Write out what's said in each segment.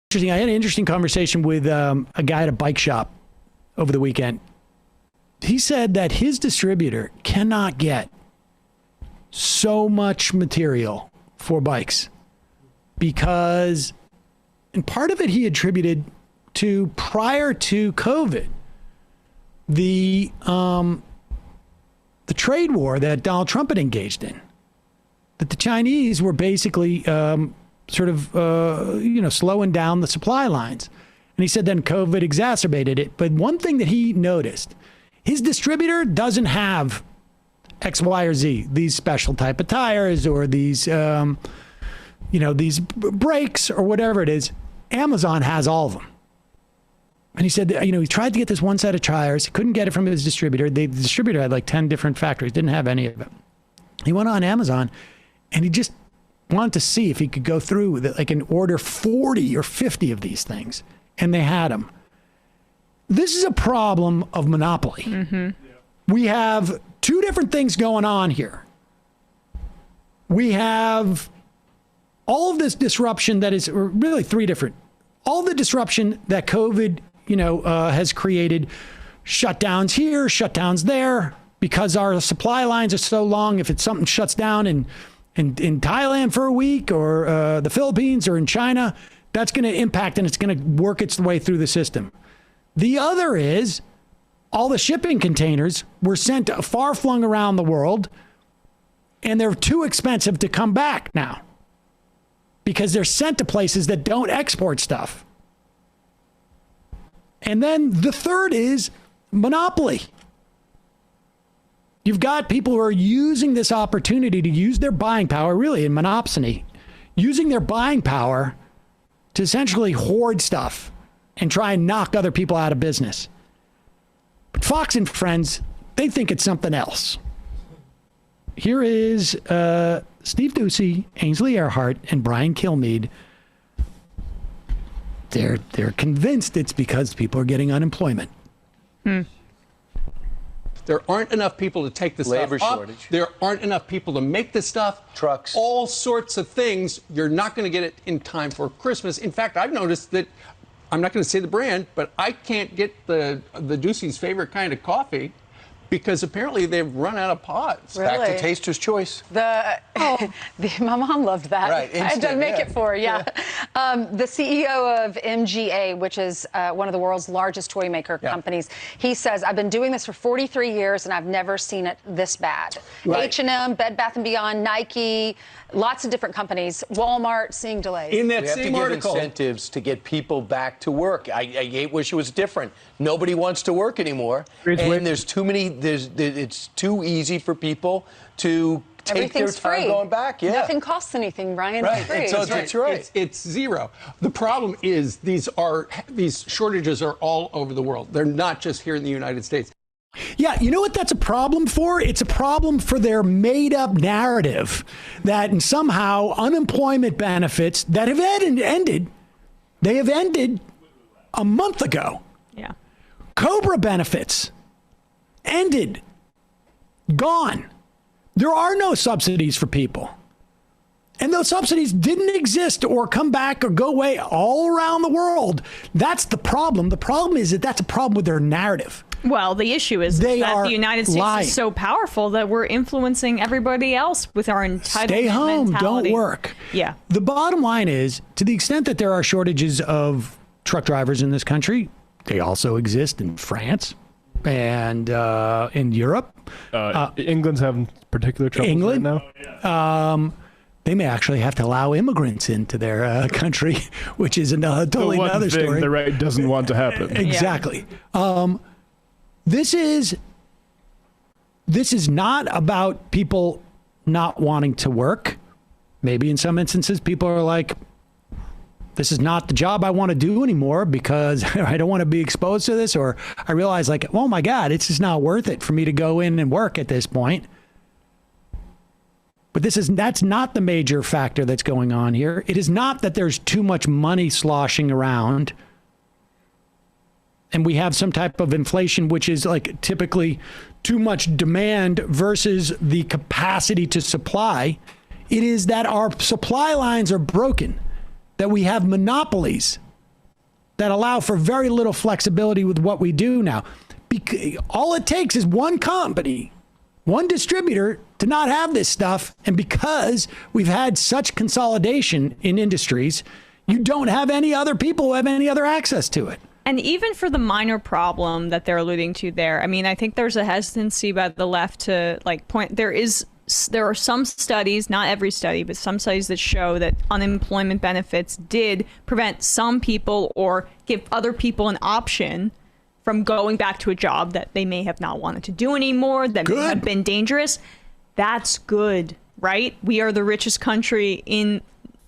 interesting. I had an interesting conversation with a guy at a bike shop over the weekend. He said that his distributor cannot get so much material for bikes because, and part of it he attributed to prior to COVID, the trade war that Donald Trump had engaged in, that the Chinese were basically slowing down the supply lines. And he said then COVID exacerbated it. But one thing that he noticed, his distributor doesn't have X, Y, or Z, these special type of tires or these, these brakes or whatever it is. Amazon has all of them. And he said, he tried to get this one set of tires. He couldn't get it from his distributor. The distributor had like 10 different factories, didn't have any of it. He went on Amazon and he just wanted to see if he could go through with it, like and order 40 or 50 of these things. And they had them. This is a problem of monopoly. Mm-hmm. We have two different things going on here. We have all of this disruption that is, or really three different, all the disruption that COVID, has created, shutdowns here, shutdowns there, because our supply lines are so long. If it's something shuts down in Thailand for a week or the Philippines or in China, that's going to impact and it's going to work its way through the system. The other is all the shipping containers were sent far flung around the world and they're too expensive to come back now because they're sent to places that don't export stuff. And then the third is monopoly. You've got people who are using this opportunity to use their buying power, really in monopsony, using their buying power to essentially hoard stuff and try and knock other people out of business. But Fox and friends, they think it's something else. Here is Steve Doocy, Ainsley Earhart, and Brian Kilmeade. They're convinced it's because people are getting unemployment. There aren't enough people to take the Labor stuff up. shortage. There aren't enough people to make the stuff. Trucks. All sorts of things. You're not going to get it in time for Christmas. In fact, I've noticed that, I'm not going to say the brand, but I can't get the Doocy's favorite kind of coffee because apparently they've run out of pods. Really? Back to Taster's Choice. My mom loved that. Right, I had to make it for her, yeah. The CEO of MGA, which is one of the world's largest toy maker companies, he says, I've been doing this for 43 years and I've never seen it this bad. Right. H&M, Bed Bath & Beyond, Nike, lots of different companies, Walmart seeing delays. In that We have same to give article, incentives to get people back to work. I wish it was different. Nobody wants to work anymore, and there's too many. It's too easy for people to take their time going back. Yeah, nothing costs anything, Ryan. Right. It's free. So that's right. It's zero. The problem is these shortages are all over the world. They're not just here in the United States. Yeah, you know what that's a problem for? It's a problem for their made-up narrative that somehow unemployment benefits that have ended, they have ended a month ago. Yeah. COBRA benefits ended, gone. There are no subsidies for people. And those subsidies didn't exist or come back or go away all around the world. That's the problem. The problem is that that's a problem with their narrative. Well, the issue is that the United States lying. is so powerful that we're influencing everybody else with our entitlement Stay home, mentality. don't work. Yeah. The bottom line is, to the extent that there are shortages of truck drivers in this country, they also exist in France and in Europe. England's having particular trouble right now. They may actually have to allow immigrants into their country, which is totally another story. The right doesn't want to happen. Exactly. This is not about people not wanting to work. Maybe in some instances, people are like, this is not the job I want to do anymore because I don't want to be exposed to this. Or I realize like, oh my God, it's just not worth it for me to go in and work at this point. But that's not the major factor that's going on here. It is not that there's too much money sloshing around and we have some type of inflation, which is like typically too much demand versus the capacity to supply. It is that our supply lines are broken, that we have monopolies that allow for very little flexibility with what we do now. All it takes is one company, one distributor to not have this stuff. And because we've had such consolidation in industries, you don't have any other people who have any other access to it. And even for the minor problem that they're alluding to there, I mean, I think there's a hesitancy by the left to like point. There are some studies, not every study, but some studies that show that unemployment benefits did prevent some people or give other people an option from going back to a job that they may have not wanted to do anymore, that may have been dangerous. That's good, right? We are the richest country in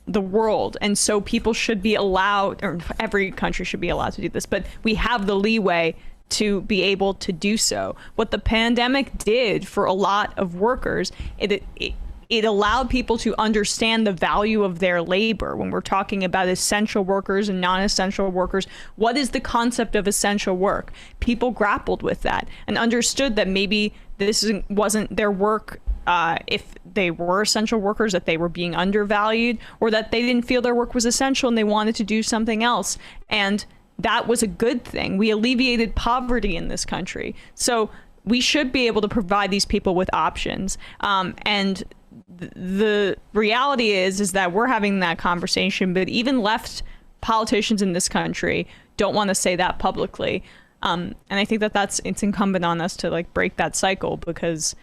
the world, and so people should be allowed, or every country should be allowed to do this, but we have the leeway to be able to do so. What the pandemic did for a lot of workers, it allowed people to understand the value of their labor. When we're talking about essential workers and non-essential workers, what is the concept of essential work? People grappled with that and understood that maybe this wasn't their work if they were essential workers, that they were being undervalued, or that they didn't feel their work was essential and they wanted to do something else. And that was a good thing. We alleviated poverty in this country. So we should be able to provide these people with options. And the reality is that we're having that conversation, but even left politicians in this country don't want to say that publicly. And I think that it's incumbent on us to like break that cycle, because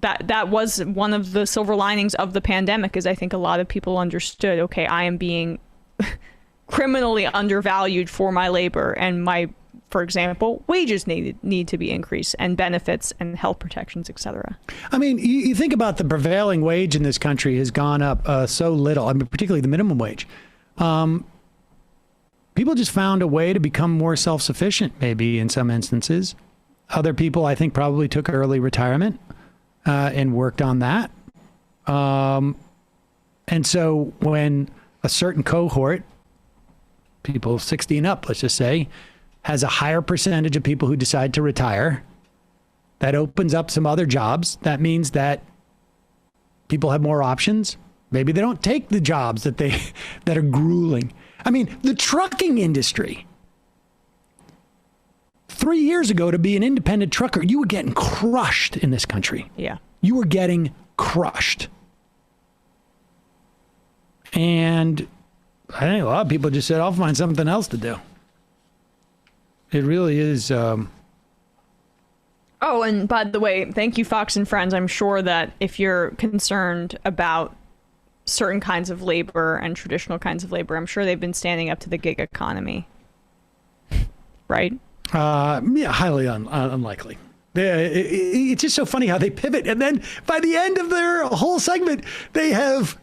that was one of the silver linings of the pandemic, is I think a lot of people understood, okay, I am being criminally undervalued for my labor, and my, for example, wages need to be increased, and benefits and health protections, etc. I mean, you think about the prevailing wage in this country has gone up so little. I mean, particularly the minimum wage. People just found a way to become more self-sufficient, maybe in some instances. Other people, I think, probably took early retirement and worked on that. And so when a certain cohort, people 60 and up, let's just say, has a higher percentage of people who decide to retire, that opens up some other jobs. That means that people have more options. Maybe they don't take the jobs that are grueling. I mean, the trucking industry. 3 years ago, to be an independent trucker, you were getting crushed in this country. Yeah. You were getting crushed. And I think a lot of people just said, I'll find something else to do. It really is. Oh, and by the way, thank you, Fox and Friends. I'm sure that if you're concerned about certain kinds of labor and traditional kinds of labor, I'm sure they've been standing up to the gig economy. Right? Yeah, highly unlikely. It's just so funny how they pivot. And then by the end of their whole segment, they have,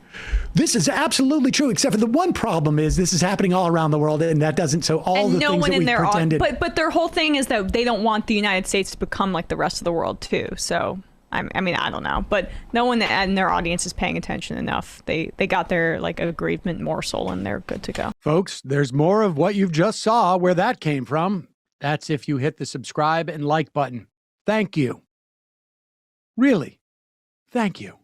this is absolutely true, except for the one problem is this is happening all around the world, and that doesn't, so all and the no things one that in we their pretended. But their whole thing is that they don't want the United States to become like the rest of the world too. So I mean, I don't know, but no one in their audience is paying attention enough. They got their like aggrievement morsel, and they're good to go. Folks, there's more of what you've just saw where that came from. That's if you hit the subscribe and like button. Thank you. Really, thank you.